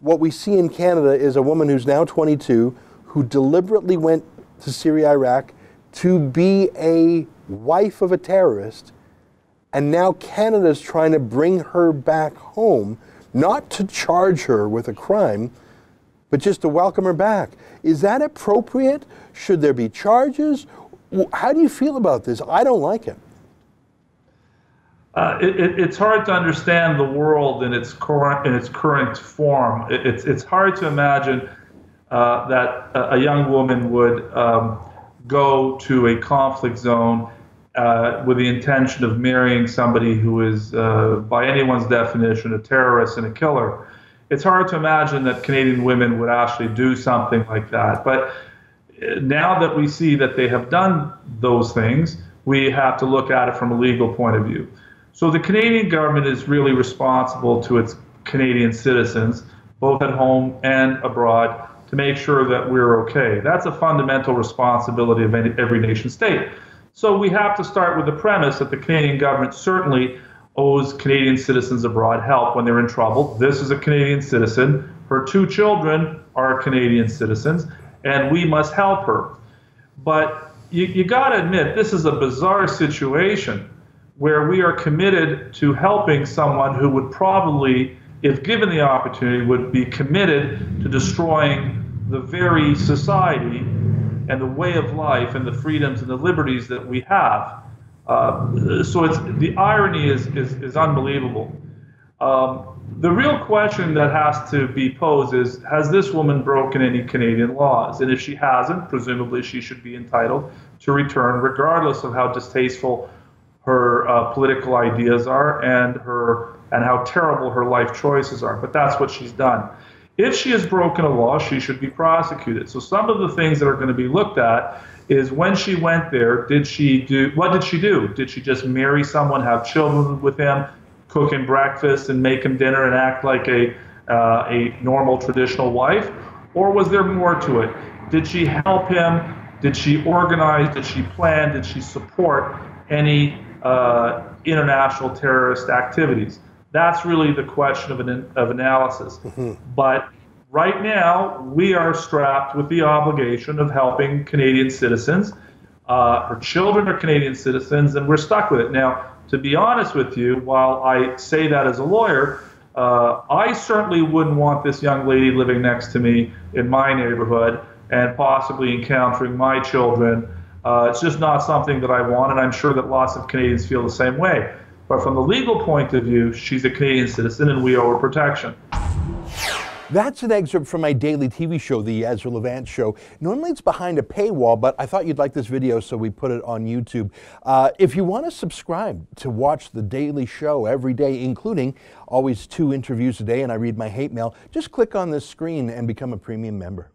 what we see in Canada is a woman who's now 22 who deliberately went to Syria, Iraq to be a wife of a terrorist, and now Canada's trying to bring her back home, not to charge her with a crime, but just to welcome her back. Is that appropriate? Should there be charges? How do you feel about this? I don't like it. It's hard to understand the world in its current form. It's hard to imagine that a young woman would go to a conflict zone with the intention of marrying somebody who is, by anyone's definition, a terrorist and a killer. It's hard to imagine that Canadian women would actually do something like that. But now that we see that they have done those things, we have to look at it from a legal point of view. So the Canadian government is really responsible to its Canadian citizens, both at home and abroad, to make sure that we're okay. That's a fundamental responsibility of every nation state. So we have to start with the premise that the Canadian government certainly owes Canadian citizens abroad help when they're in trouble. This is a Canadian citizen. Her 2 children are Canadian citizens, and we must help her. But you got to admit, this is a bizarre situation where we are committed to helping someone who would probably, if given the opportunity, would be committed to destroying the very society and the way of life and the freedoms and the liberties that we have. So the irony is unbelievable. The real question that has to be posed is, has this woman broken any Canadian laws? And if she hasn't, presumably she should be entitled to return, regardless of how distasteful her political ideas are and how terrible her life choices are. But that's what she's done. If she has broken a law, she should be prosecuted. So some of the things that are going to be looked at is, when she went there, what did she do? Did she just marry someone, have children with him, cook him breakfast and make him dinner and act like a normal traditional wife? Or was there more to it? Did she help him? Did she organize? Did she plan? Did she support any international terrorist activities? That's really the question of analysis. Mm-hmm. But right now, we are strapped with the obligation of helping Canadian citizens. Her children are Canadian citizens, and we're stuck with it. Now, to be honest with you, while I say that as a lawyer, I certainly wouldn't want this young lady living next to me in my neighborhood and possibly encountering my children. It's just not something that I want, and I'm sure that lots of Canadians feel the same way. But from the legal point of view, she's a Canadian citizen and we owe her protection. That's an excerpt from my daily TV show, The Ezra Levant Show. Normally it's behind a paywall, but I thought you'd like this video, so we put it on YouTube. If you want to subscribe to watch the daily show every day, including always 2 interviews a day, and I read my hate mail, just click on this screen and become a premium member.